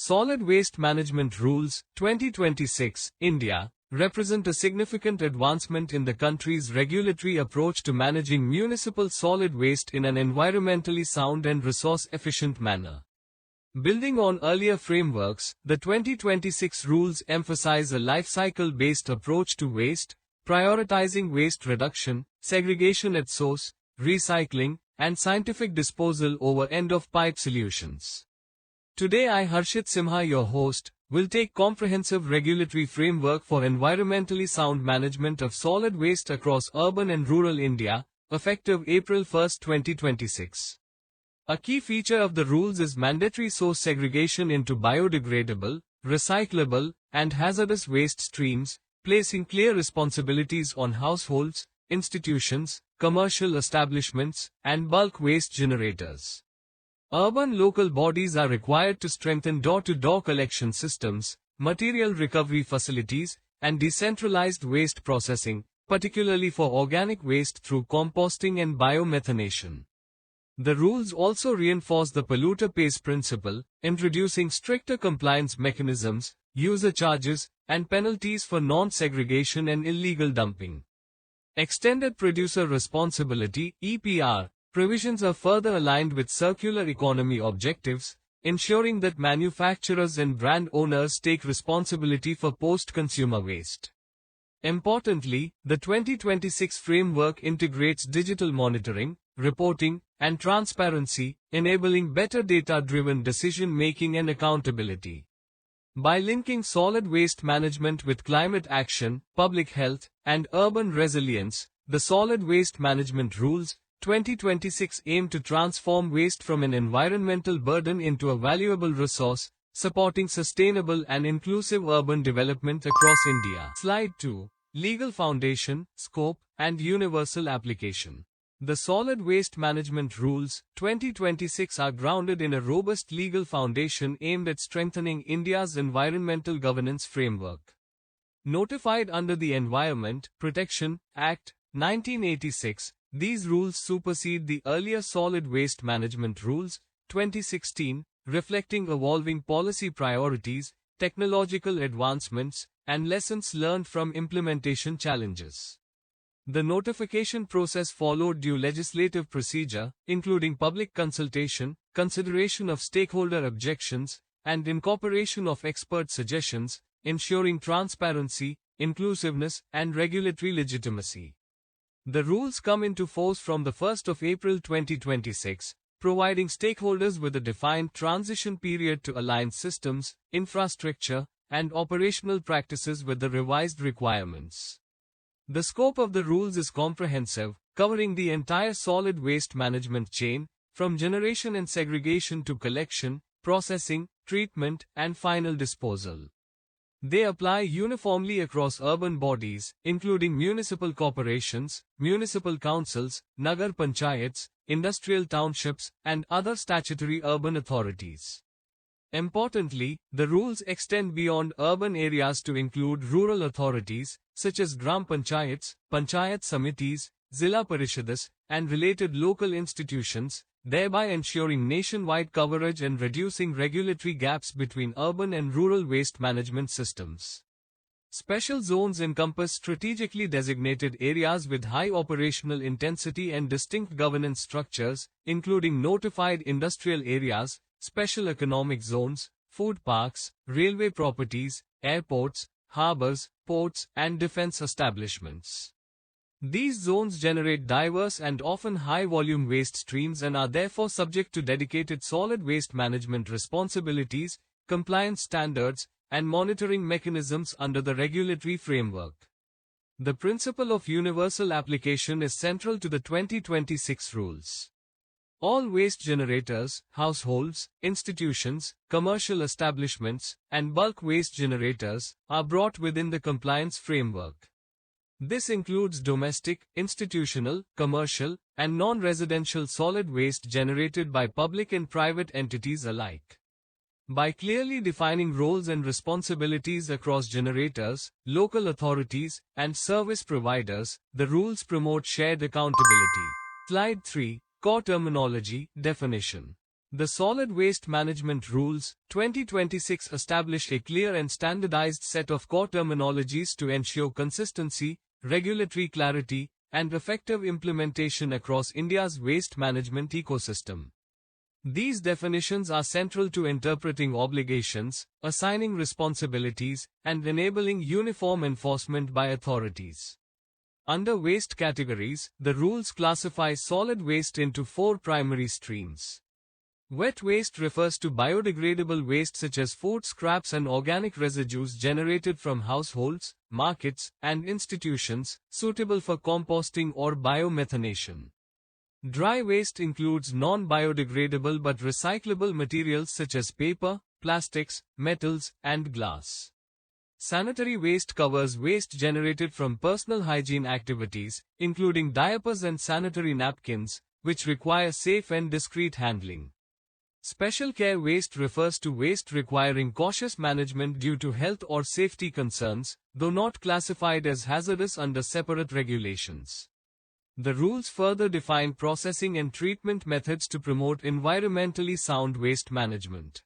Solid Waste Management Rules, 2026, India, represent a significant advancement in the country's regulatory approach to managing municipal solid waste in an environmentally sound and resource-efficient manner. Building on earlier frameworks, the 2026 rules emphasize a lifecycle-based approach to waste, prioritizing waste reduction, segregation at source, recycling, and scientific disposal over end-of-pipe solutions. Today I, Harshit Simha, your host, will take comprehensive regulatory framework for environmentally sound management of solid waste across urban and rural India, effective April 1, 2026. A key feature of the rules is mandatory source segregation into biodegradable, recyclable, and hazardous waste streams, placing clear responsibilities on households, institutions, commercial establishments, and bulk waste generators. Urban local bodies are required to strengthen door-to-door collection systems, material recovery facilities, and decentralized waste processing, particularly for organic waste through composting and biomethanation. The rules also reinforce the polluter pays principle, introducing stricter compliance mechanisms, user charges, and penalties for non-segregation and illegal dumping. Extended Producer Responsibility (EPR) provisions are further aligned with circular economy objectives, ensuring that manufacturers and brand owners take responsibility for post-consumer waste. Importantly, the 2026 framework integrates digital monitoring, reporting, and transparency, enabling better data-driven decision-making and accountability. By linking solid waste management with climate action, public health, and urban resilience, the Solid Waste Management Rules, 2026 aim to transform waste from an environmental burden into a valuable resource, supporting sustainable and inclusive urban development across India. Slide 2. Legal Foundation, Scope, and Universal Application. The Solid Waste Management Rules, 2026 are grounded in a robust legal foundation aimed at strengthening India's environmental governance framework. Notified under the Environment Protection Act, 1986, these rules supersede the earlier Solid Waste Management Rules, 2016, reflecting evolving policy priorities, technological advancements, and lessons learned from implementation challenges. The notification process followed due legislative procedure, including public consultation, consideration of stakeholder objections, and incorporation of expert suggestions, ensuring transparency, inclusiveness, and regulatory legitimacy. The rules come into force from the 1st of April 2026, providing stakeholders with a defined transition period to align systems, infrastructure, and operational practices with the revised requirements. The scope of the rules is comprehensive, covering the entire solid waste management chain, from generation and segregation to collection, processing, treatment, and final disposal. They apply uniformly across urban bodies, including municipal corporations, municipal councils, nagar panchayats, industrial townships, and other statutory urban authorities. Importantly, the rules extend beyond urban areas to include rural authorities, such as gram panchayats, panchayat samitis, zilla parishadas, and related local institutions, thereby ensuring nationwide coverage and reducing regulatory gaps between urban and rural waste management systems. Special zones encompass strategically designated areas with high operational intensity and distinct governance structures, including notified industrial areas, special economic zones, food parks, railway properties, airports, harbors, ports, and defense establishments. These zones generate diverse and often high-volume waste streams and are therefore subject to dedicated solid waste management responsibilities, compliance standards, and monitoring mechanisms under the regulatory framework. The principle of universal application is central to the 2026 rules. All waste generators, households, institutions, commercial establishments, and bulk waste generators are brought within the compliance framework. This includes domestic, institutional, commercial, and non-residential solid waste generated by public and private entities alike. By clearly defining roles and responsibilities across generators, local authorities, and service providers, the rules promote shared accountability. Slide 3. Core Terminology, Definition. The Solid Waste Management Rules, 2026 establish a clear and standardized set of core terminologies to ensure consistency, regulatory clarity, and effective implementation across India's waste management ecosystem. These definitions are central to interpreting obligations, assigning responsibilities, and enabling uniform enforcement by authorities. Under waste categories, the rules classify solid waste into four primary streams. Wet waste refers to biodegradable waste such as food scraps and organic residues generated from households, markets, and institutions, suitable for composting or biomethanation. Dry waste includes non-biodegradable but recyclable materials such as paper, plastics, metals, and glass. Sanitary waste covers waste generated from personal hygiene activities, including diapers and sanitary napkins, which require safe and discreet handling. Special care waste refers to waste requiring cautious management due to health or safety concerns, though not classified as hazardous under separate regulations. The rules further define processing and treatment methods to promote environmentally sound waste management.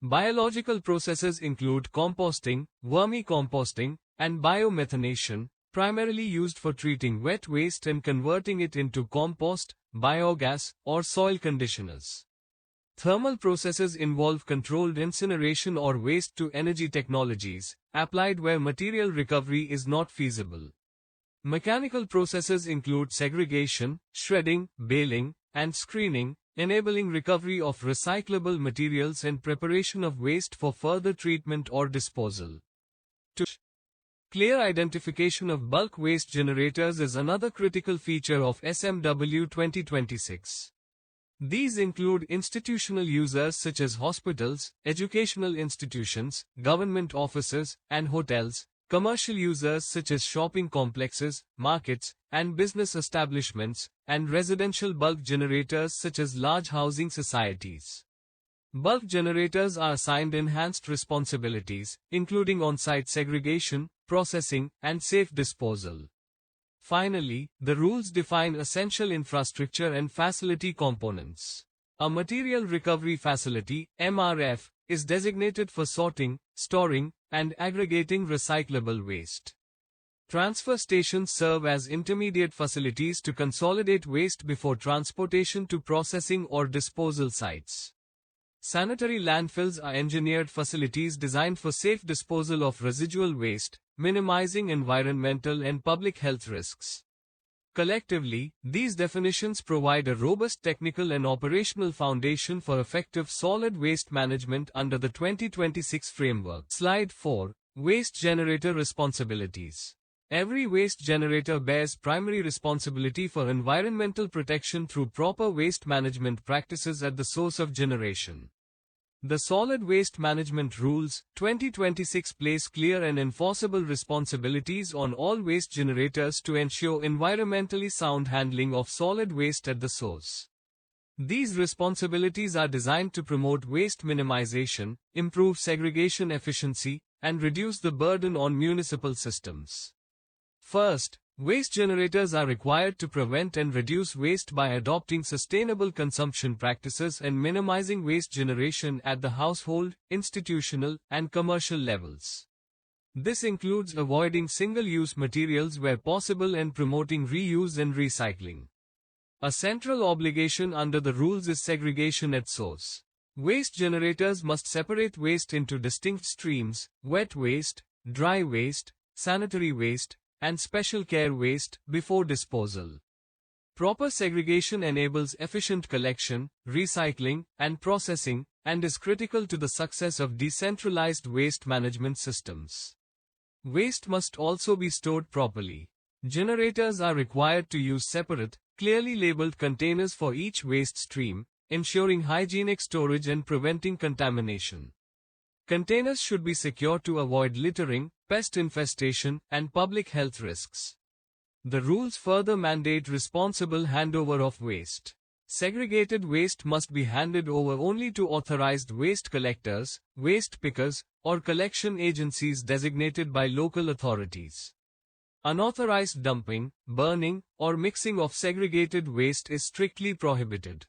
Biological processes include composting, vermicomposting, and biomethanation, primarily used for treating wet waste and converting it into compost, biogas, or soil conditioners. Thermal processes involve controlled incineration or waste-to-energy technologies, applied where material recovery is not feasible. Mechanical processes include segregation, shredding, baling, and screening, enabling recovery of recyclable materials and preparation of waste for further treatment or disposal. Clear identification of bulk waste generators is another critical feature of SMW 2026. These include institutional users such as hospitals, educational institutions, government offices, and hotels, commercial users such as shopping complexes, markets, and business establishments, and residential bulk generators such as large housing societies. Bulk generators are assigned enhanced responsibilities, including on-site segregation, processing, and safe disposal. Finally, the rules define essential infrastructure and facility components. A material recovery facility, MRF, is designated for sorting, storing, and aggregating recyclable waste. Transfer stations serve as intermediate facilities to consolidate waste before transportation to processing or disposal sites. Sanitary landfills are engineered facilities designed for safe disposal of residual waste, minimizing environmental and public health risks. Collectively, these definitions provide a robust technical and operational foundation for effective solid waste management under the 2026 framework. Slide 4. Waste generator responsibilities. Every waste generator bears primary responsibility for environmental protection through proper waste management practices at the source of generation. The Solid Waste Management Rules, 2026 place clear and enforceable responsibilities on all waste generators to ensure environmentally sound handling of solid waste at the source. These responsibilities are designed to promote waste minimization, improve segregation efficiency, and reduce the burden on municipal systems. First, waste generators are required to prevent and reduce waste by adopting sustainable consumption practices and minimizing waste generation at the household, institutional, and commercial levels. This includes avoiding single-use materials where possible and promoting reuse and recycling. A central obligation under the rules is segregation at source. Waste generators must separate waste into distinct streams: wet waste, dry waste, sanitary waste, and special care waste before disposal. Proper segregation enables efficient collection, recycling, and processing, and is critical to the success of decentralized waste management systems. Waste must also be stored properly. Generators are required to use separate, clearly labeled containers for each waste stream, ensuring hygienic storage and preventing contamination. Containers should be secure to avoid littering, pest infestation, and public health risks. The rules further mandate responsible handover of waste. Segregated waste must be handed over only to authorized waste collectors, waste pickers, or collection agencies designated by local authorities. Unauthorized dumping, burning, or mixing of segregated waste is strictly prohibited.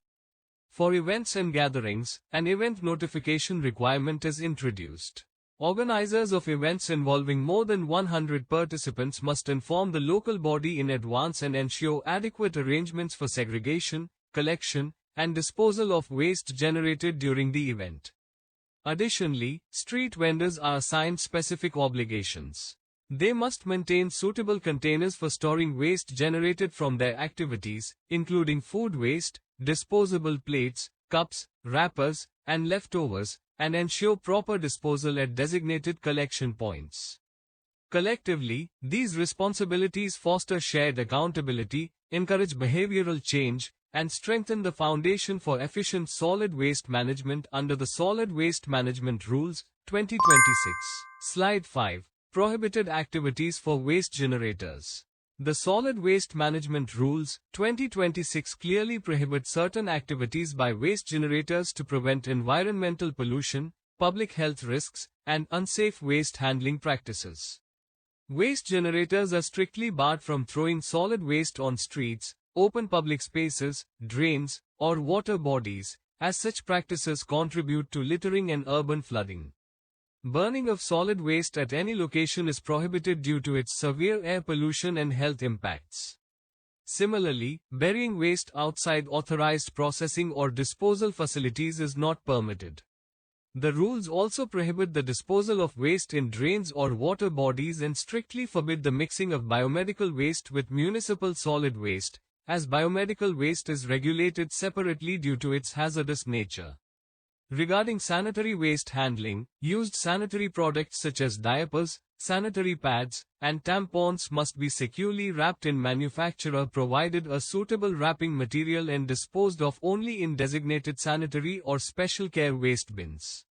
For events and gatherings, an event notification requirement is introduced. Organizers of events involving more than 100 participants must inform the local body in advance and ensure adequate arrangements for segregation, collection, and disposal of waste generated during the event. Additionally, street vendors are assigned specific obligations. They must maintain suitable containers for storing waste generated from their activities, including food waste, disposable plates, cups, wrappers, and leftovers, and ensure proper disposal at designated collection points. Collectively, these responsibilities foster shared accountability, encourage behavioral change, and strengthen the foundation for efficient solid waste management under the Solid Waste Management Rules, 2026. Slide 5. Prohibited activities for waste generators. The Solid Waste Management Rules, 2026 clearly prohibit certain activities by waste generators to prevent environmental pollution, public health risks, and unsafe waste handling practices. Waste generators are strictly barred from throwing solid waste on streets, open public spaces, drains, or water bodies, as such practices contribute to littering and urban flooding. Burning of solid waste at any location is prohibited due to its severe air pollution and health impacts. Similarly, burying waste outside authorized processing or disposal facilities is not permitted. The rules also prohibit the disposal of waste in drains or water bodies and strictly forbid the mixing of biomedical waste with municipal solid waste, as biomedical waste is regulated separately due to its hazardous nature. Regarding sanitary waste handling, used sanitary products such as diapers, sanitary pads, and tampons must be securely wrapped in manufacturer-provided a suitable wrapping material and disposed of only in designated sanitary or special care waste bins.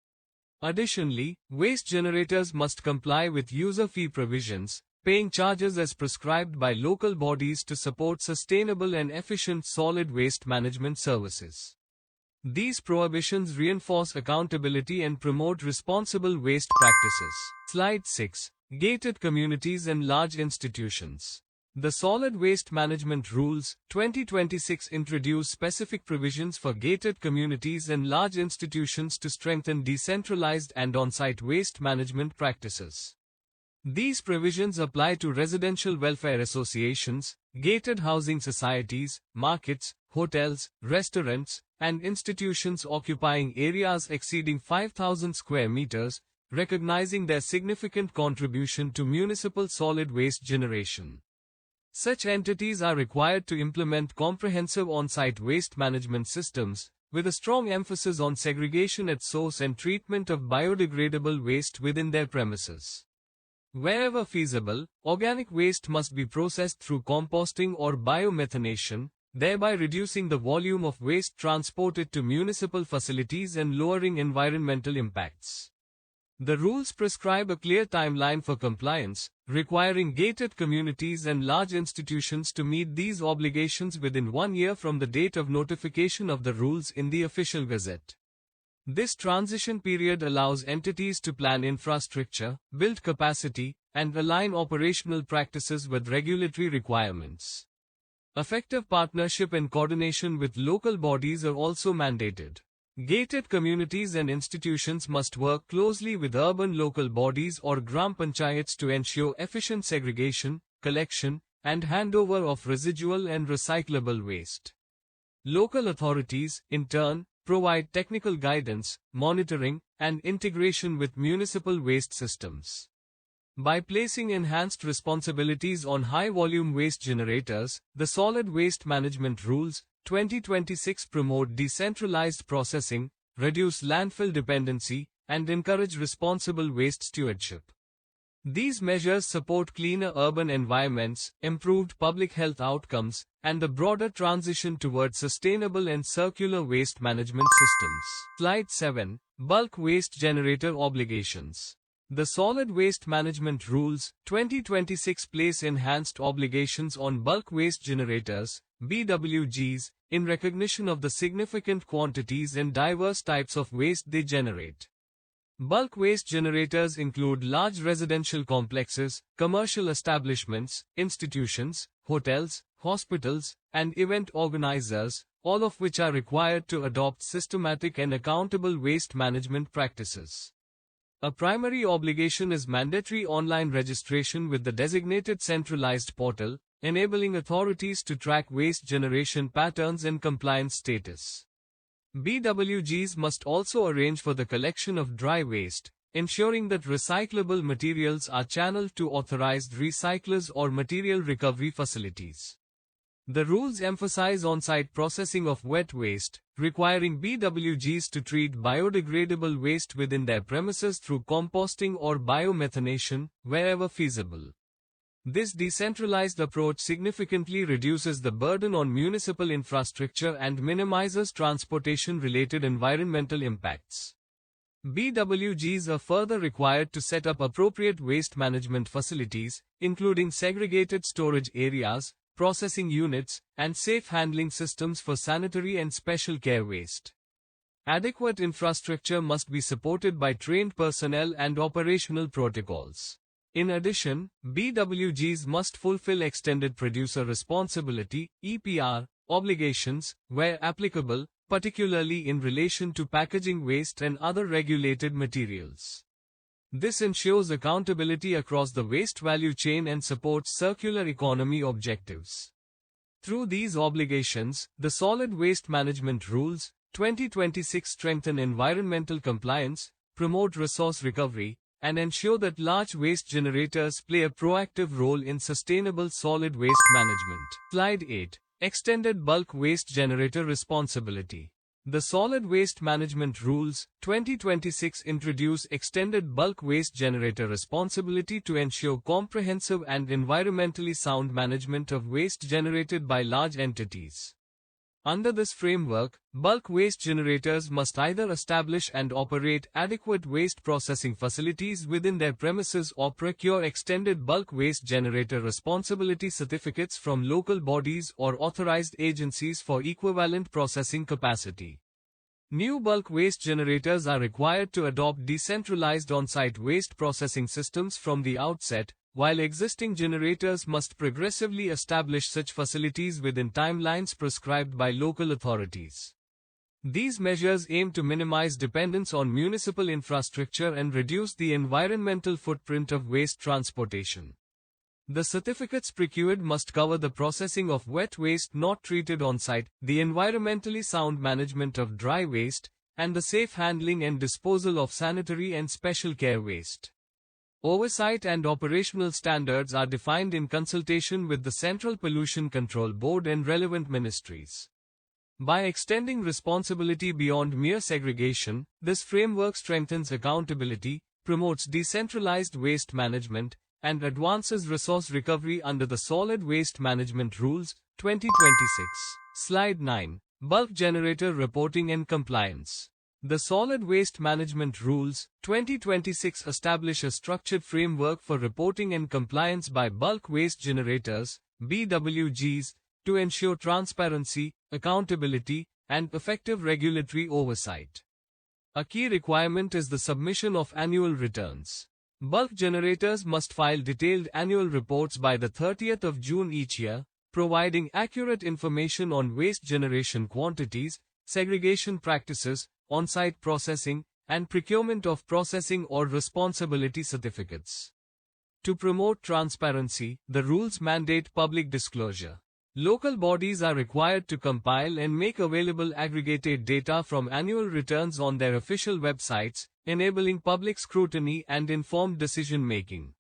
Additionally, waste generators must comply with user fee provisions, paying charges as prescribed by local bodies to support sustainable and efficient solid waste management services. These prohibitions reinforce accountability and promote responsible waste practices. Slide 6. Gated communities and large institutions. The Solid Waste Management Rules, 2026 introduce specific provisions for gated communities and large institutions to strengthen decentralized and on-site waste management practices. These provisions apply to residential welfare associations, gated housing societies, markets, hotels, restaurants, and institutions occupying areas exceeding 5,000 square meters, recognizing their significant contribution to municipal solid waste generation. Such entities are required to implement comprehensive on-site waste management systems, with a strong emphasis on segregation at source and treatment of biodegradable waste within their premises. Wherever feasible, organic waste must be processed through composting or biomethanation, thereby reducing the volume of waste transported to municipal facilities and lowering environmental impacts. The rules prescribe a clear timeline for compliance, requiring gated communities and large institutions to meet these obligations within 1 year from the date of notification of the rules in the official gazette. This transition period allows entities to plan infrastructure, build capacity, and align operational practices with regulatory requirements. Effective partnership and coordination with local bodies are also mandated. Gated communities and institutions must work closely with urban local bodies or gram panchayats to ensure efficient segregation, collection, and handover of residual and recyclable waste. Local authorities, in turn, provide technical guidance, monitoring, and integration with municipal waste systems. By placing enhanced responsibilities on high-volume waste generators, the Solid Waste Management Rules, 2026 promote decentralized processing, reduce landfill dependency, and encourage responsible waste stewardship. These measures support cleaner urban environments, improved public health outcomes, and the broader transition towards sustainable and circular waste management systems. Slide 7. Bulk Waste Generator Obligations. The Solid Waste Management Rules, 2026 place enhanced obligations on bulk waste generators, BWGs, in recognition of the significant quantities and diverse types of waste they generate. Bulk waste generators include large residential complexes, commercial establishments, institutions, hotels, hospitals, and event organizers, all of which are required to adopt systematic and accountable waste management practices. A primary obligation is mandatory online registration with the designated centralized portal, enabling authorities to track waste generation patterns and compliance status. BWGs must also arrange for the collection of dry waste, ensuring that recyclable materials are channeled to authorized recyclers or material recovery facilities. The rules emphasize on-site processing of wet waste, requiring BWGs to treat biodegradable waste within their premises through composting or biomethanation, wherever feasible. This decentralized approach significantly reduces the burden on municipal infrastructure and minimizes transportation-related environmental impacts. BWGs are further required to set up appropriate waste management facilities, including segregated storage areas, processing units, and safe handling systems for sanitary and special care waste. Adequate infrastructure must be supported by trained personnel and operational protocols. In addition, BWGs must fulfill extended producer responsibility (EPR) obligations, where applicable, particularly in relation to packaging waste and other regulated materials. This ensures accountability across the waste value chain and supports circular economy objectives. Through these obligations, the Solid Waste Management Rules, 2026 strengthen environmental compliance, promote resource recovery, and ensure that large waste generators play a proactive role in sustainable solid waste management. Slide 8. Extended Bulk Waste Generator Responsibility. The Solid Waste Management Rules, 2026 introduce extended bulk waste generator responsibility to ensure comprehensive and environmentally sound management of waste generated by large entities. Under this framework, bulk waste generators must either establish and operate adequate waste processing facilities within their premises or procure extended bulk waste generator responsibility certificates from local bodies or authorized agencies for equivalent processing capacity. New bulk waste generators are required to adopt decentralized on-site waste processing systems from the outset, while existing generators must progressively establish such facilities within timelines prescribed by local authorities. These measures aim to minimize dependence on municipal infrastructure and reduce the environmental footprint of waste transportation. The certificates procured must cover the processing of wet waste not treated on-site, the environmentally sound management of dry waste, and the safe handling and disposal of sanitary and special care waste. Oversight and operational standards are defined in consultation with the Central Pollution Control Board and relevant ministries. By extending responsibility beyond mere segregation, this framework strengthens accountability, promotes decentralized waste management, and advances resource recovery under the Solid Waste Management Rules, 2026. Slide 9. Bulk Generator Reporting and Compliance. The Solid Waste Management Rules, 2026 establish a structured framework for reporting and compliance by bulk waste generators, BWGs, to ensure transparency, accountability, and effective regulatory oversight. A key requirement is the submission of annual returns. Bulk generators must file detailed annual reports by the 30th of June each year, providing accurate information on waste generation quantities, segregation practices, on-site processing, and procurement of processing or responsibility certificates. To promote transparency, the rules mandate public disclosure. Local bodies are required to compile and make available aggregated data from annual returns on their official websites, enabling public scrutiny and informed decision-making.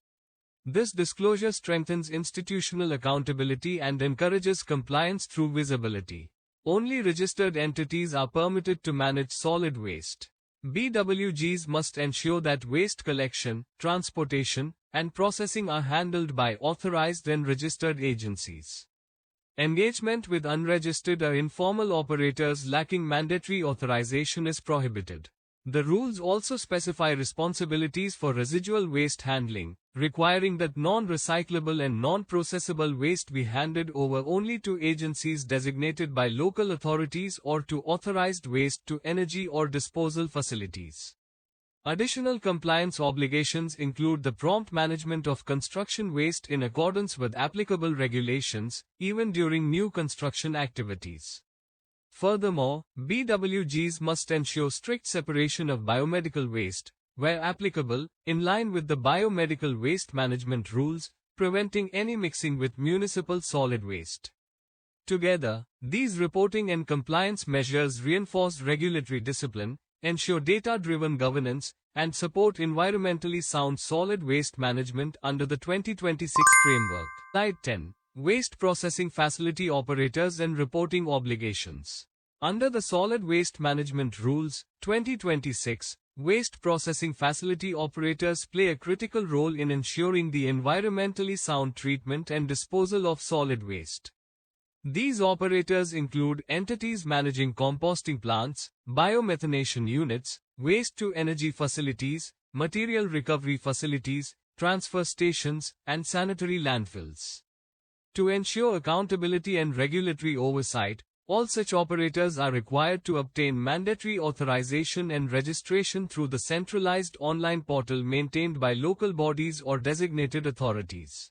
This disclosure strengthens institutional accountability and encourages compliance through visibility. Only registered entities are permitted to manage solid waste. BWGs must ensure that waste collection, transportation, and processing are handled by authorized and registered agencies. Engagement with unregistered or informal operators lacking mandatory authorization is prohibited. The rules also specify responsibilities for residual waste handling, requiring that non-recyclable and non-processable waste be handed over only to agencies designated by local authorities or to authorized waste-to-energy or disposal facilities. Additional compliance obligations include the prompt management of construction waste in accordance with applicable regulations, even during new construction activities. Furthermore, BWGs must ensure strict separation of biomedical waste, where applicable, in line with the biomedical waste management rules, preventing any mixing with municipal solid waste. Together, these reporting and compliance measures reinforce regulatory discipline, ensure data-driven governance, and support environmentally sound solid waste management under the 2026 framework. Slide 10. Waste processing facility operators and reporting obligations. Under the Solid Waste Management Rules, 2026, waste processing facility operators play a critical role in ensuring the environmentally sound treatment and disposal of solid waste. These operators include entities managing composting plants, biomethanation units, waste-to-energy facilities, material recovery facilities, transfer stations, and sanitary landfills. To ensure accountability and regulatory oversight, all such operators are required to obtain mandatory authorization and registration through the centralized online portal maintained by local bodies or designated authorities.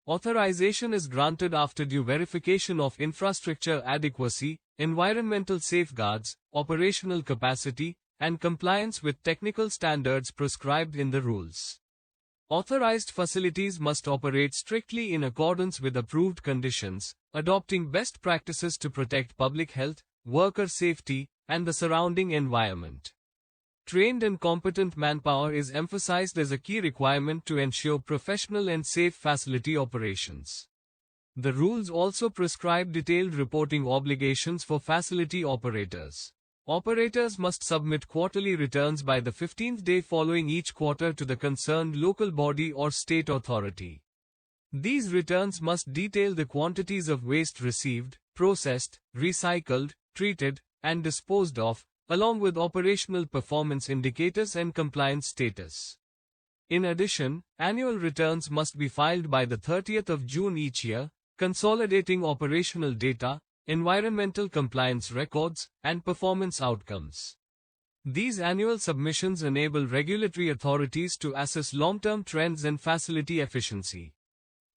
Authorization is granted after due verification of infrastructure adequacy, environmental safeguards, operational capacity, and compliance with technical standards prescribed in the rules. Authorized facilities must operate strictly in accordance with approved conditions, adopting best practices to protect public health, worker safety, and the surrounding environment. Trained and competent manpower is emphasized as a key requirement to ensure professional and safe facility operations. The rules also prescribe detailed reporting obligations for facility operators. Operators must submit quarterly returns by the 15th day following each quarter to the concerned local body or state authority. These returns must detail the quantities of waste received, processed, recycled, treated, and disposed of, along with operational performance indicators and compliance status. In addition, annual returns must be filed by the 30th of June each year, consolidating operational data, environmental compliance records, and performance outcomes. These annual submissions enable regulatory authorities to assess long-term trends and facility efficiency.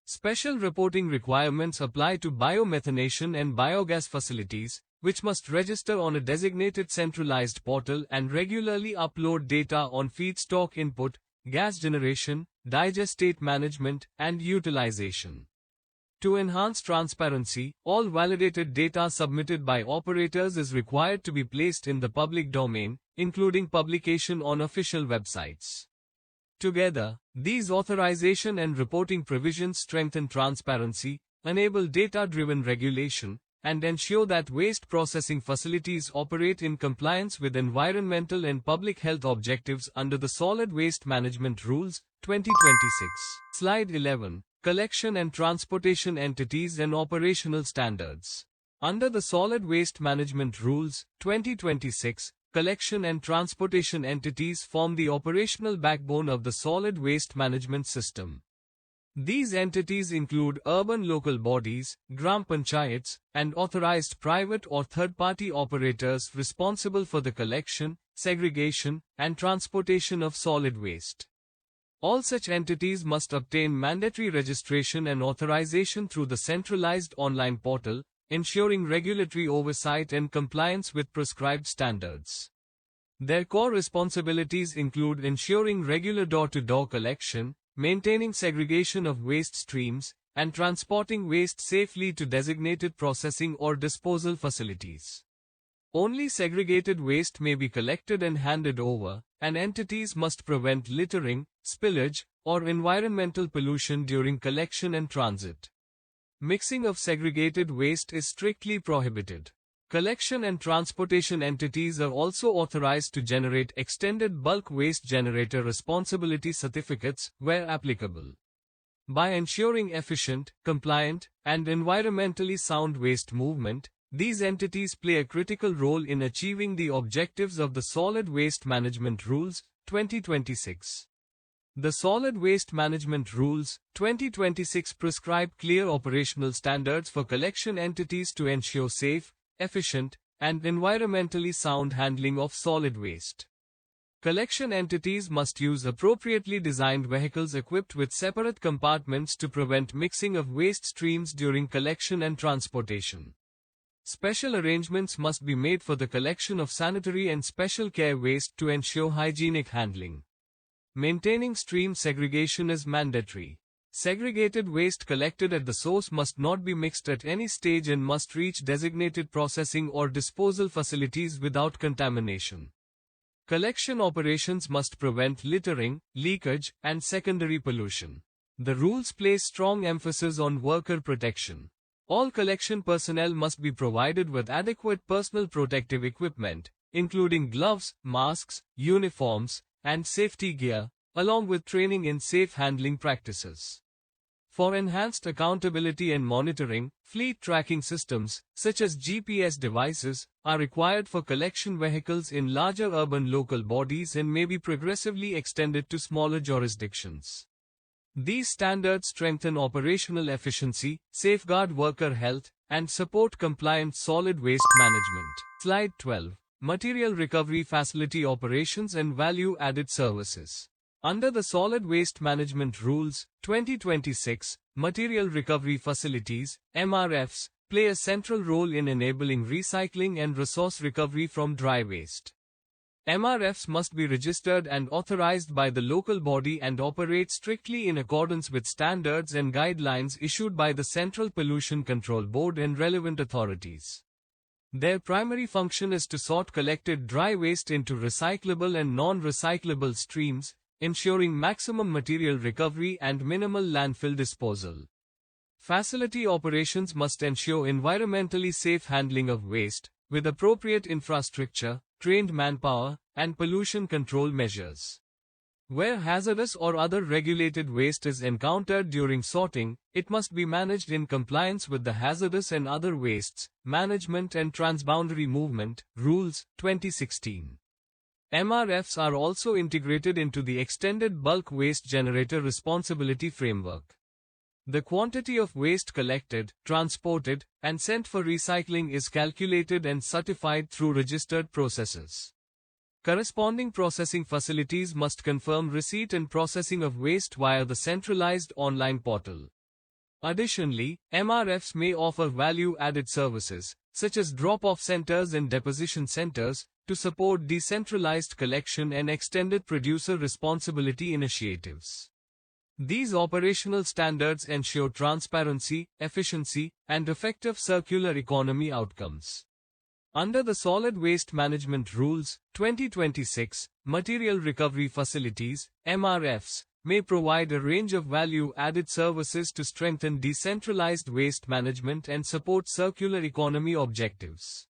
Special reporting requirements apply to biomethanation and biogas facilities, which must register on a designated centralized portal and regularly upload data on feedstock input, gas generation, digestate management, and utilization. To enhance transparency, all validated data submitted by operators is required to be placed in the public domain, including publication on official websites. Together, these authorization and reporting provisions strengthen transparency, enable data-driven regulation, and ensure that waste processing facilities operate in compliance with environmental and public health objectives under the Solid Waste Management Rules, 2026. Slide 11. Collection and transportation entities and operational standards. Under the Solid Waste Management Rules, 2026, collection and transportation entities form the operational backbone of the solid waste management system. These entities include urban local bodies, gram panchayats, and authorized private or third-party operators responsible for the collection, segregation, and transportation of solid waste. All such entities must obtain mandatory registration and authorization through the centralized online portal, ensuring regulatory oversight and compliance with prescribed standards. Their core responsibilities include ensuring regular door-to-door collection, maintaining segregation of waste streams, and transporting waste safely to designated processing or disposal facilities. Only segregated waste may be collected and handed over, and entities must prevent littering, spillage, or environmental pollution during collection and transit. Mixing of segregated waste is strictly prohibited. Collection and transportation entities are also authorized to generate extended bulk waste generator responsibility certificates where applicable. By ensuring efficient, compliant, and environmentally sound waste movement, these entities play a critical role in achieving the objectives of the Solid Waste Management Rules, 2026. The Solid Waste Management Rules, 2026 prescribe clear operational standards for collection entities to ensure safe, efficient, and environmentally sound handling of solid waste. Collection entities must use appropriately designed vehicles equipped with separate compartments to prevent mixing of waste streams during collection and transportation. Special arrangements must be made for the collection of sanitary and special care waste to ensure hygienic handling. Maintaining stream segregation is mandatory. Segregated waste collected at the source must not be mixed at any stage and must reach designated processing or disposal facilities without contamination. Collection operations must prevent littering, leakage, and secondary pollution. The rules place strong emphasis on worker protection. All collection personnel must be provided with adequate personal protective equipment, including gloves, masks, uniforms, and safety gear, along with training in safe handling practices. For enhanced accountability and monitoring, fleet tracking systems, such as GPS devices, are required for collection vehicles in larger urban local bodies and may be progressively extended to smaller jurisdictions. These standards strengthen operational efficiency, safeguard worker health, and support compliant solid waste management. Slide 12. Material Recovery Facility Operations and Value-Added Services. Under the Solid Waste Management Rules, 2026, material recovery facilities, MRFs, play a central role in enabling recycling and resource recovery from dry waste. MRFs must be registered and authorized by the local body and operate strictly in accordance with standards and guidelines issued by the Central Pollution Control Board and relevant authorities. Their primary function is to sort collected dry waste into recyclable and non-recyclable streams, ensuring maximum material recovery and minimal landfill disposal. Facility operations must ensure environmentally safe handling of waste, with appropriate infrastructure, trained manpower, and pollution control measures. Where hazardous or other regulated waste is encountered during sorting, it must be managed in compliance with the Hazardous and Other Wastes Management and Transboundary Movement Rules, 2016. MRFs are also integrated into the Extended Bulk Waste Generator Responsibility Framework. The quantity of waste collected, transported, and sent for recycling is calculated and certified through registered processes. Corresponding processing facilities must confirm receipt and processing of waste via the centralized online portal. Additionally, MRFs may offer value-added services, such as drop-off centers and deposition centers, to support decentralized collection and extended producer responsibility initiatives. These operational standards ensure transparency, efficiency, and effective circular economy outcomes. Under the Solid Waste Management Rules, 2026, material recovery facilities, MRFs, may provide a range of value-added services to strengthen decentralized waste management and support circular economy objectives.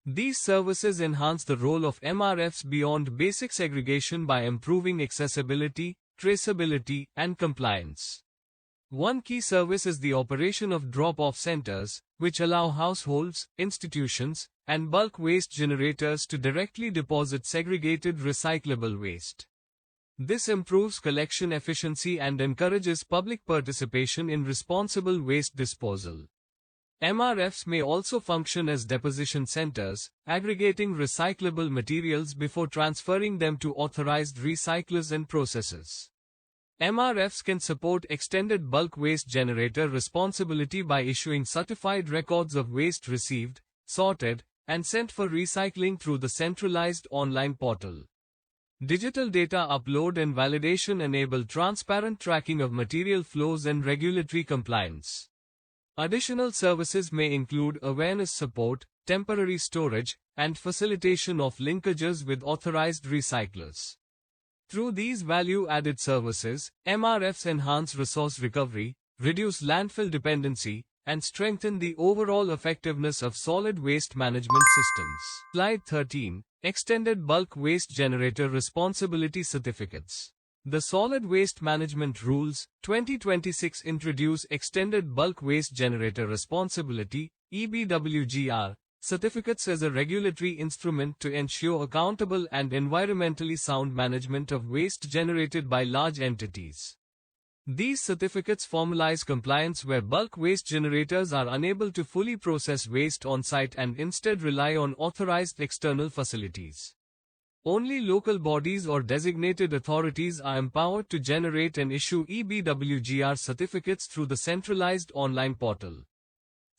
These services enhance the role of MRFs beyond basic segregation by improving accessibility, traceability, and compliance. One key service is the operation of drop-off centers, which allow households, institutions, and bulk waste generators to directly deposit segregated recyclable waste. This improves collection efficiency and encourages public participation in responsible waste disposal. MRFs may also function as deposition centers, aggregating recyclable materials before transferring them to authorized recyclers and processors. MRFs can support extended bulk waste generator responsibility by issuing certified records of waste received, sorted, and sent for recycling through the centralized online portal. Digital data upload and validation enable transparent tracking of material flows and regulatory compliance. Additional services may include awareness support, temporary storage, and facilitation of linkages with authorized recyclers. Through these value-added services, MRFs enhance resource recovery, reduce landfill dependency, and strengthen the overall effectiveness of solid waste management systems. Slide 13. Extended Bulk Waste Generator Responsibility Certificates. The Solid Waste Management Rules, 2026 introduce Extended Bulk Waste Generator Responsibility, EBWGR, certificates as a regulatory instrument to ensure accountable and environmentally sound management of waste generated by large entities. These certificates formalize compliance where bulk waste generators are unable to fully process waste on-site and instead rely on authorized external facilities. Only local bodies or designated authorities are empowered to generate and issue EBWGR certificates through the centralized online portal.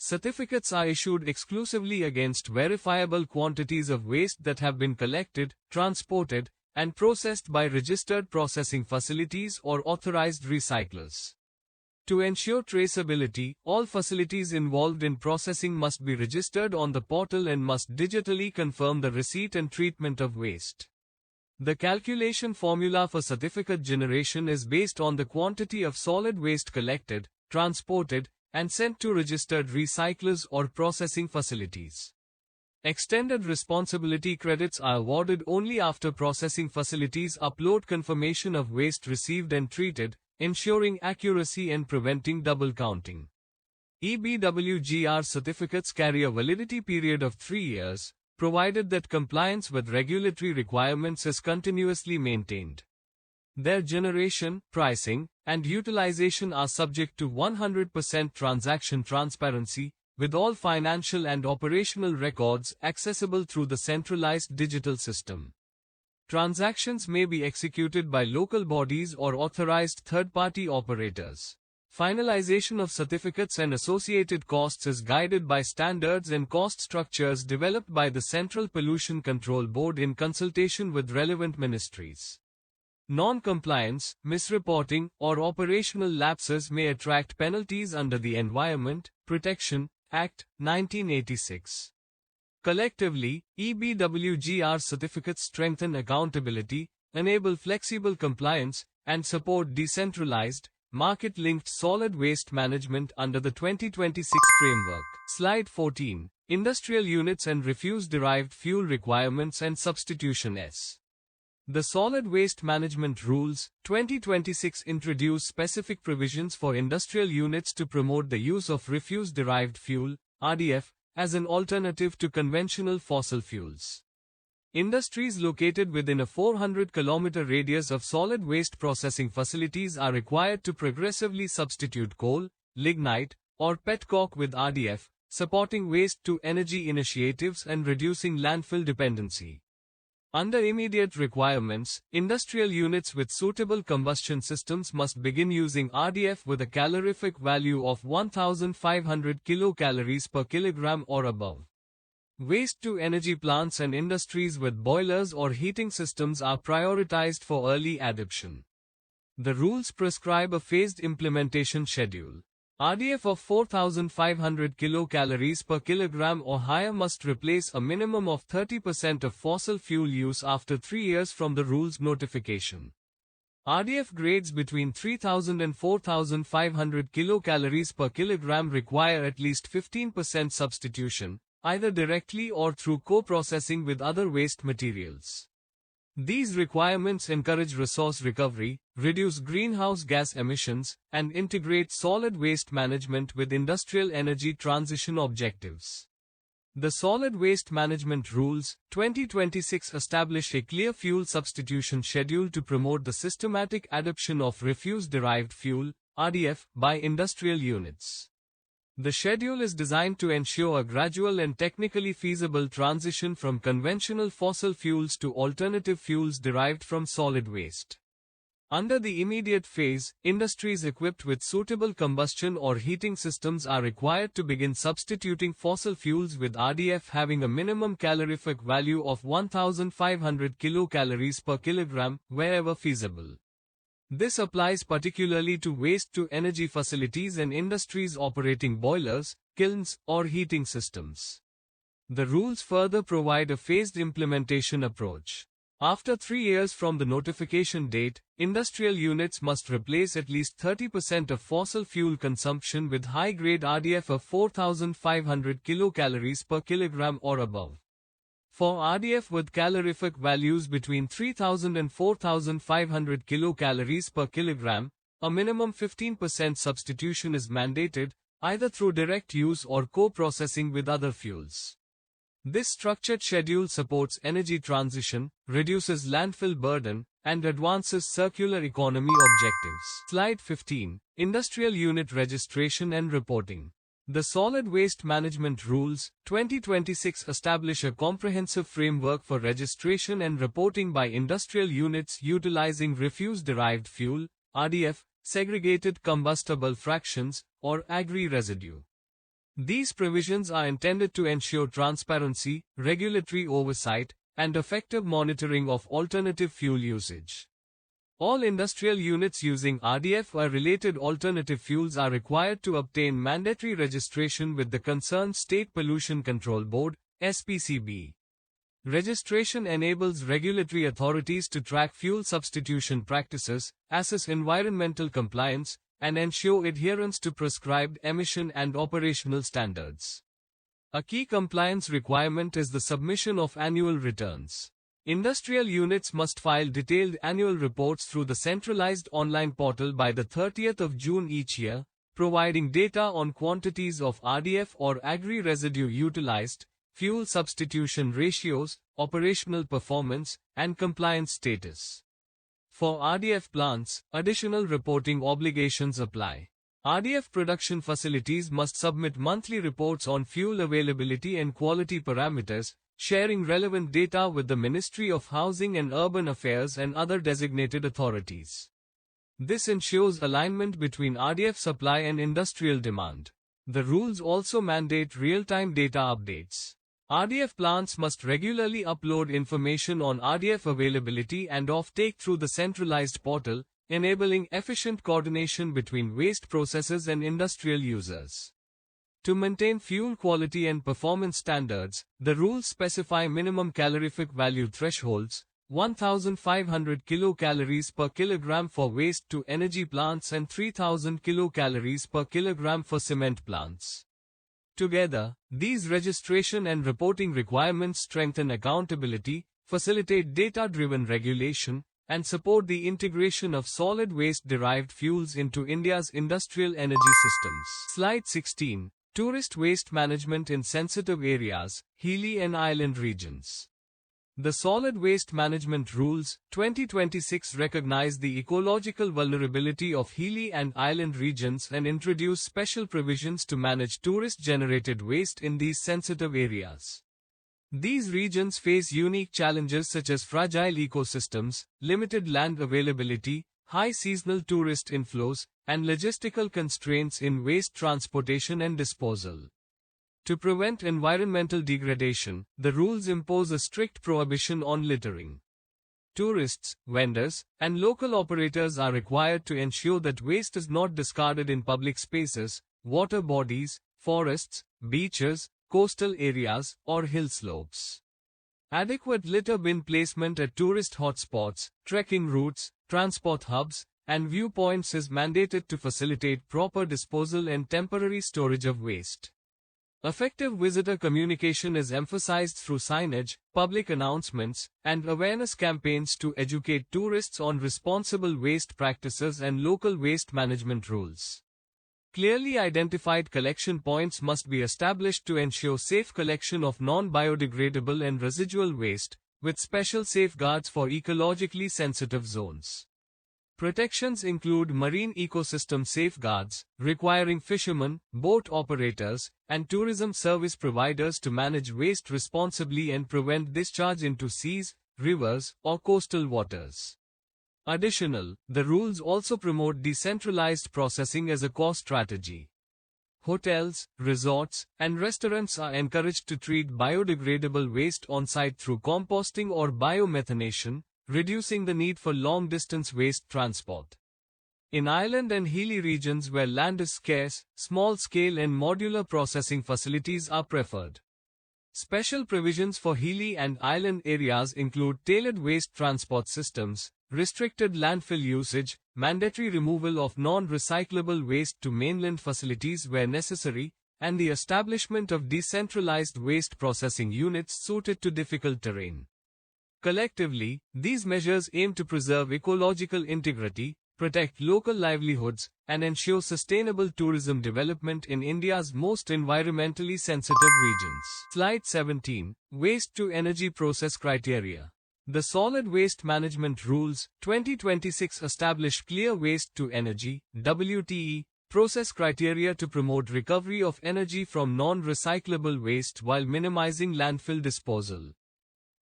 Certificates are issued exclusively against verifiable quantities of waste that have been collected, transported, and processed by registered processing facilities or authorized recyclers. To ensure traceability, all facilities involved in processing must be registered on the portal and must digitally confirm the receipt and treatment of waste. The calculation formula for certificate generation is based on the quantity of solid waste collected, transported, and sent to registered recyclers or processing facilities. Extended responsibility credits are awarded only after processing facilities upload confirmation of waste received and treated, ensuring accuracy and preventing double counting. EBWGR certificates carry a validity period of 3 years, provided that compliance with regulatory requirements is continuously maintained. Their generation, pricing, and utilization are subject to 100% transaction transparency, with all financial and operational records accessible through the centralized digital system. Transactions may be executed by local bodies or authorized third-party operators. Finalization of certificates and associated costs is guided by standards and cost structures developed by the Central Pollution Control Board in consultation with relevant ministries. Non-compliance, misreporting, or operational lapses may attract penalties under the Environment Protection Act, 1986. Collectively, EBWGR certificates strengthen accountability, enable flexible compliance, and support decentralized, market-linked solid waste management under the 2026 framework. Slide 14. Industrial units and refuse-derived fuel requirements and substitution S. The Solid Waste Management Rules, 2026 introduce specific provisions for industrial units to promote the use of refuse-derived fuel, RDF, as an alternative to conventional fossil fuels. Industries located within a 400-kilometer radius of solid waste processing facilities are required to progressively substitute coal, lignite, or petcoke with RDF, supporting waste-to-energy initiatives and reducing landfill dependency. Under immediate requirements, industrial units with suitable combustion systems must begin using RDF with a calorific value of 1,500 kilocalories per kilogram or above. Waste-to-energy plants and industries with boilers or heating systems are prioritized for early adoption. The rules prescribe a phased implementation schedule. RDF of 4,500 kilocalories per kilogram or higher must replace a minimum of 30% of fossil fuel use after 3 years from the rule's notification. RDF grades between 3,000 and 4,500 kilocalories per kilogram require at least 15% substitution, either directly or through co-processing with other waste materials. These requirements encourage resource recovery, reduce greenhouse gas emissions, and integrate solid waste management with industrial energy transition objectives. The Solid Waste Management Rules, 2026 establish a clear fuel substitution schedule to promote the systematic adoption of refuse-derived fuel, RDF, by industrial units. The schedule is designed to ensure a gradual and technically feasible transition from conventional fossil fuels to alternative fuels derived from solid waste. Under the immediate phase, industries equipped with suitable combustion or heating systems are required to begin substituting fossil fuels with RDF having a minimum calorific value of 1,500 kilocalories per kilogram, wherever feasible. This applies particularly to waste-to-energy facilities and industries operating boilers, kilns, or heating systems. The rules further provide a phased implementation approach. After 3 years from the notification date, industrial units must replace at least 30% of fossil fuel consumption with high-grade RDF of 4,500 kilocalories per kilogram or above. For RDF with calorific values between 3,000 and 4,500 kilocalories per kilogram, a minimum 15% substitution is mandated, either through direct use or co-processing with other fuels. This structured schedule supports energy transition, reduces landfill burden, and advances circular economy objectives. Slide 15. Industrial Unit Registration and Reporting. The Solid Waste Management Rules, 2026 establish a comprehensive framework for registration and reporting by industrial units utilizing refuse-derived fuel, RDF, segregated combustible fractions, or agri-residue. These provisions are intended to ensure transparency, regulatory oversight, and effective monitoring of alternative fuel usage. All industrial units using RDF or related alternative fuels are required to obtain mandatory registration with the concerned State Pollution Control Board, SPCB. Registration enables regulatory authorities to track fuel substitution practices, assess environmental compliance, and ensure adherence to prescribed emission and operational standards. A key compliance requirement is the submission of annual returns. Industrial units must file detailed annual reports through the centralized online portal by the 30th of June each year, providing data on quantities of RDF or agri-residue utilized, fuel substitution ratios, operational performance, and compliance status. For RDF plants, additional reporting obligations apply. RDF production facilities must submit monthly reports on fuel availability and quality parameters, sharing relevant data with the Ministry of Housing and Urban Affairs and other designated authorities. This ensures alignment between RDF supply and industrial demand. The rules also mandate real-time data updates. RDF plants must regularly upload information on RDF availability and offtake through the centralized portal, enabling efficient coordination between waste processors and industrial users. To maintain fuel quality and performance standards, the rules specify minimum calorific value thresholds, 1,500 kilocalories per kilogram for waste-to-energy plants and 3,000 kilocalories per kilogram for cement plants. Together, these registration and reporting requirements strengthen accountability, facilitate data-driven regulation, and support the integration of solid waste-derived fuels into India's industrial energy systems. Slide 16. Tourist waste management in sensitive areas, Hilly and island regions. The Solid Waste Management Rules, 2026 recognize the ecological vulnerability of hilly and island regions and introduce special provisions to manage tourist-generated waste in these sensitive areas. These regions face unique challenges such as fragile ecosystems, limited land availability, high seasonal tourist inflows, and logistical constraints in waste transportation and disposal. To prevent environmental degradation, the rules impose a strict prohibition on littering. Tourists, vendors, and local operators are required to ensure that waste is not discarded in public spaces, water bodies, forests, beaches, coastal areas, or hill slopes. Adequate litter bin placement at tourist hotspots, trekking routes, transport hubs, and viewpoints is mandated to facilitate proper disposal and temporary storage of waste. Effective visitor communication is emphasized through signage, public announcements, and awareness campaigns to educate tourists on responsible waste practices and local waste management rules. Clearly identified collection points must be established to ensure safe collection of non-biodegradable and residual waste, with special safeguards for ecologically sensitive zones. Protections include marine ecosystem safeguards, requiring fishermen, boat operators, and tourism service providers to manage waste responsibly and prevent discharge into seas, rivers, or coastal waters. The rules also promote decentralized processing as a core strategy. Hotels, resorts, and restaurants are encouraged to treat biodegradable waste on-site through composting or biomethanation, reducing the need for long-distance waste transport. In island and hilly regions where land is scarce, small-scale and modular processing facilities are preferred. Special provisions for hilly and island areas include tailored waste transport systems, restricted landfill usage, mandatory removal of non-recyclable waste to mainland facilities where necessary, and the establishment of decentralized waste processing units suited to difficult terrain. Collectively, these measures aim to preserve ecological integrity, protect local livelihoods, and ensure sustainable tourism development in India's most environmentally sensitive regions. Slide 17. Waste-to-energy process criteria. The Solid Waste Management Rules, 2026 establish clear waste-to-energy (WTE) process criteria to promote recovery of energy from non-recyclable waste while minimizing landfill disposal.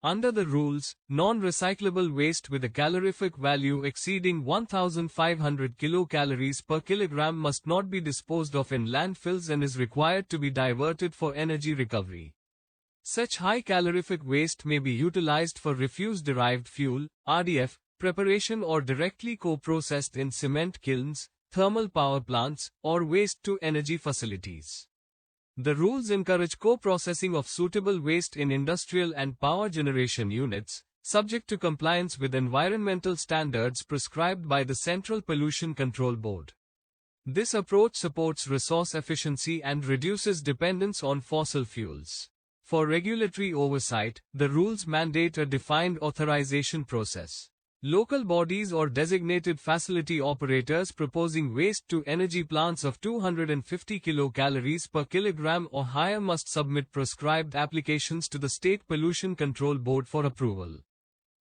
Under the rules, non-recyclable waste with a calorific value exceeding 1,500 kilocalories per kilogram must not be disposed of in landfills and is required to be diverted for energy recovery. Such high calorific waste may be utilized for refuse-derived fuel, RDF, preparation or directly co-processed in cement kilns, thermal power plants, or waste-to-energy facilities. The rules encourage co-processing of suitable waste in industrial and power generation units, subject to compliance with environmental standards prescribed by the Central Pollution Control Board. This approach supports resource efficiency and reduces dependence on fossil fuels. For regulatory oversight, the rules mandate a defined authorization process. Local bodies or designated facility operators proposing waste-to-energy plants of 250 kilocalories per kilogram or higher must submit prescribed applications to the State Pollution Control Board for approval.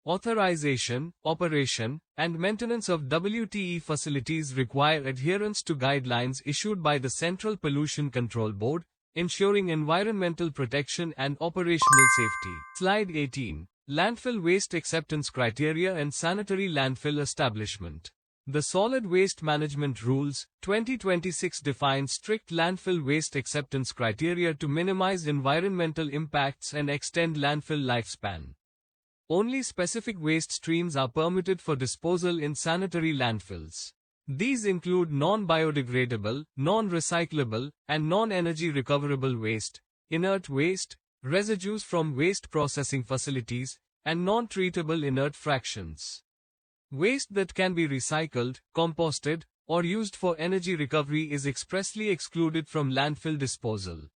Authorization, operation, and maintenance of WTE facilities require adherence to guidelines issued by the Central Pollution Control Board, ensuring environmental protection and operational safety. Slide 18. Landfill waste acceptance criteria and sanitary landfill establishment. The Solid Waste Management Rules, 2026 define strict landfill waste acceptance criteria to minimize environmental impacts and extend landfill lifespan. Only specific waste streams are permitted for disposal in sanitary landfills. These include non-biodegradable, non-recyclable, and non-energy recoverable waste, inert waste, residues from waste processing facilities, and non-treatable inert fractions. Waste that can be recycled, composted, or used for energy recovery is expressly excluded from landfill disposal.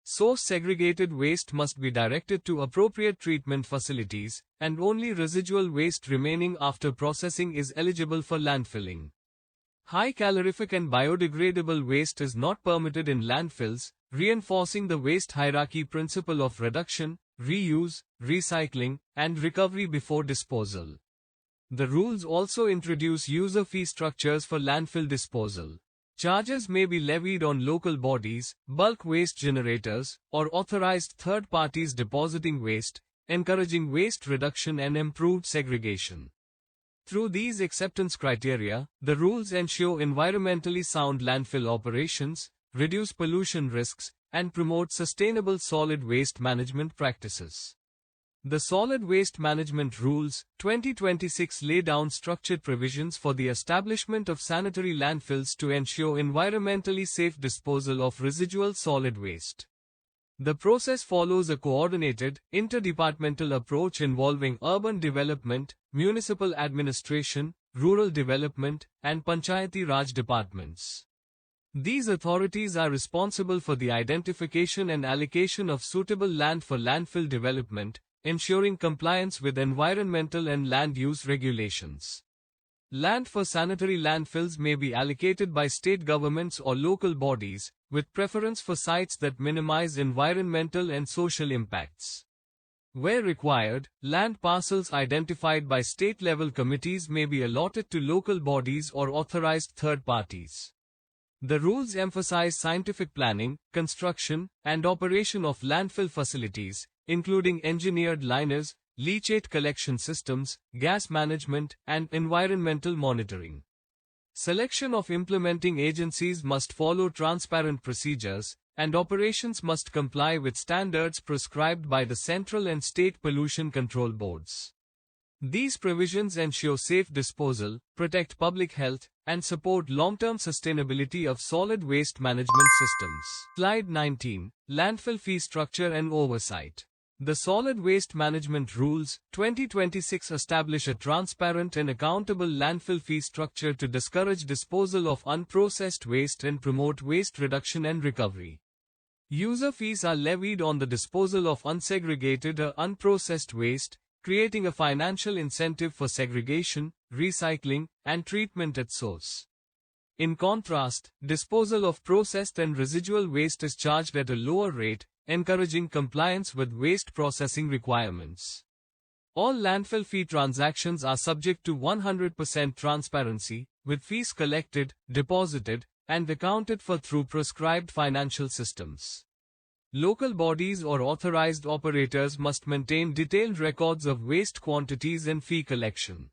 Source-segregated waste must be directed to appropriate treatment facilities, and only residual waste remaining after processing is eligible for landfilling. High calorific and biodegradable waste is not permitted in landfills, reinforcing the waste hierarchy principle of reduction, reuse, recycling, and recovery before disposal. The rules also introduce user fee structures for landfill disposal. Charges may be levied on local bodies, bulk waste generators, or authorized third parties depositing waste, encouraging waste reduction and improved segregation. Through these acceptance criteria, the rules ensure environmentally sound landfill operations, reduce pollution risks, and promote sustainable solid waste management practices. The Solid Waste Management Rules, 2026 lay down structured provisions for the establishment of sanitary landfills to ensure environmentally safe disposal of residual solid waste. The process follows a coordinated, interdepartmental approach involving urban development, municipal administration, rural development, and Panchayati Raj departments. These authorities are responsible for the identification and allocation of suitable land for landfill development, ensuring compliance with environmental and land use regulations. Land for sanitary landfills may be allocated by state governments or local bodies, with preference for sites that minimize environmental and social impacts. Where required, land parcels identified by state-level committees may be allotted to local bodies or authorized third parties. The rules emphasize scientific planning, construction, and operation of landfill facilities, including engineered liners, leachate collection systems, gas management, and environmental monitoring. Selection of implementing agencies must follow transparent procedures, and operations must comply with standards prescribed by the central and state pollution control boards. These provisions ensure safe disposal, protect public health, and support long-term sustainability of solid waste management systems. Slide 19. Landfill fee structure and oversight. The Solid Waste Management Rules, 2026 establish a transparent and accountable landfill fee structure to discourage disposal of unprocessed waste and promote waste reduction and recovery. User fees are levied on the disposal of unsegregated or unprocessed waste, creating a financial incentive for segregation, recycling, and treatment at source. In contrast, disposal of processed and residual waste is charged at a lower rate, encouraging compliance with waste processing requirements. All landfill fee transactions are subject to 100% transparency, with fees collected, deposited, and accounted for through prescribed financial systems. Local bodies or authorized operators must maintain detailed records of waste quantities and fee collection.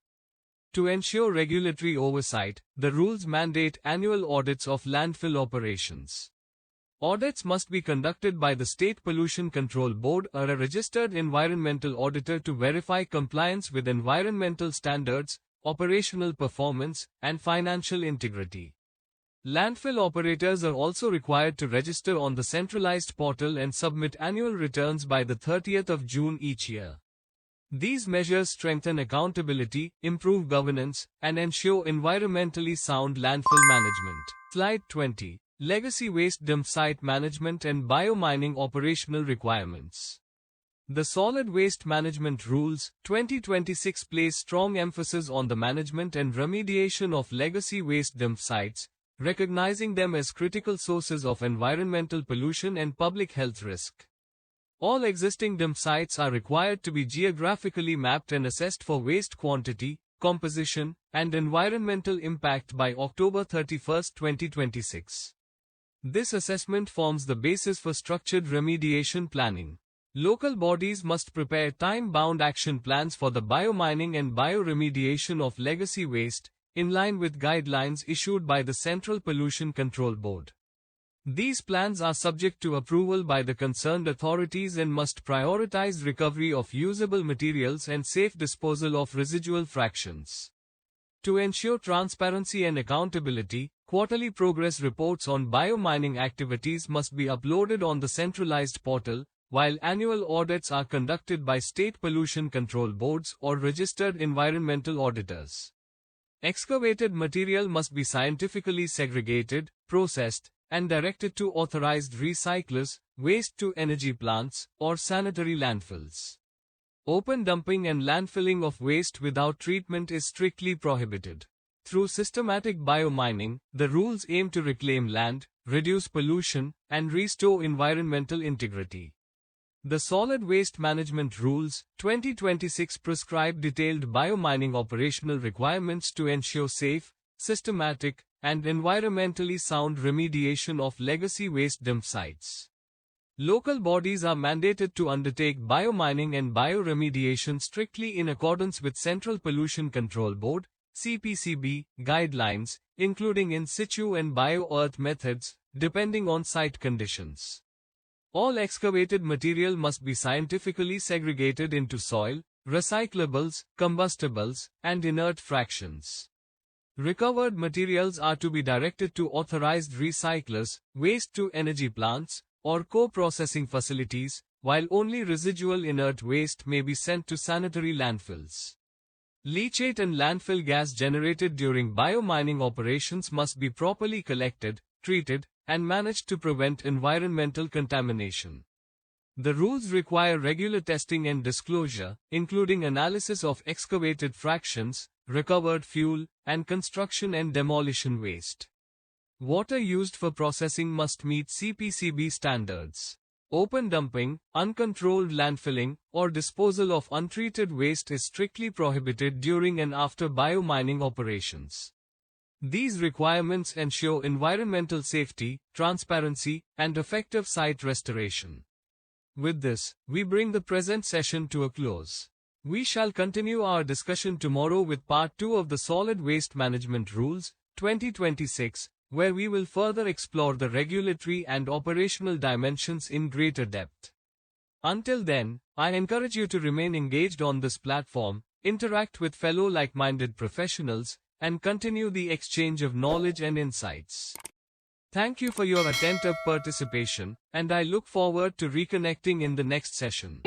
To ensure regulatory oversight, the rules mandate annual audits of landfill operations. Audits must be conducted by the State Pollution Control Board or a registered environmental auditor to verify compliance with environmental standards, operational performance, and financial integrity. Landfill operators are also required to register on the centralized portal and submit annual returns by the 30th of June each year. These measures strengthen accountability, improve governance, and ensure environmentally sound landfill management. Slide 20. Legacy waste dumpsite management and biomining operational requirements. The Solid Waste Management Rules, 2026 place strong emphasis on the management and remediation of legacy waste dump sites, recognizing them as critical sources of environmental pollution and public health risk. All existing dump sites are required to be geographically mapped and assessed for waste quantity, composition, and environmental impact by October 31, 2026. This assessment forms the basis for structured remediation planning. Local bodies must prepare time-bound action plans for the biomining and bioremediation of legacy waste, in line with guidelines issued by the Central Pollution Control Board. These plans are subject to approval by the concerned authorities and must prioritize recovery of usable materials and safe disposal of residual fractions. To ensure transparency and accountability, quarterly progress reports on biomining activities must be uploaded on the centralized portal, while annual audits are conducted by state pollution control boards or registered environmental auditors. Excavated material must be scientifically segregated, processed, and directed to authorized recyclers, waste-to-energy plants, or sanitary landfills. Open dumping and landfilling of waste without treatment is strictly prohibited. Through systematic biomining, the rules aim to reclaim land, reduce pollution, and restore environmental integrity. The Solid Waste Management Rules, 2026 prescribe detailed biomining operational requirements to ensure safe, systematic, and environmentally sound remediation of legacy waste dump sites. Local bodies are mandated to undertake biomining and bioremediation strictly in accordance with Central Pollution Control Board, CPCB, guidelines, including in situ and bio-earth methods, depending on site conditions. All excavated material must be scientifically segregated into soil, recyclables, combustibles, and inert fractions. Recovered materials are to be directed to authorized recyclers, waste-to-energy plants, or co-processing facilities, while only residual inert waste may be sent to sanitary landfills. Leachate and landfill gas generated during biomining operations must be properly collected, treated, and managed to prevent environmental contamination. The rules require regular testing and disclosure, including analysis of excavated fractions, recovered fuel, and construction and demolition waste. Water used for processing must meet CPCB standards. Open dumping, uncontrolled landfilling, or disposal of untreated waste is strictly prohibited during and after biomining operations. These requirements ensure environmental safety, transparency, and effective site restoration. With this, we bring the present session to a close. We shall continue our discussion tomorrow with Part 2 of the Solid Waste Management Rules, 2026, where we will further explore the regulatory and operational dimensions in greater depth. Until then, I encourage you to remain engaged on this platform, interact with fellow like-minded professionals, and continue the exchange of knowledge and insights. Thank you for your attentive participation, and I look forward to reconnecting in the next session.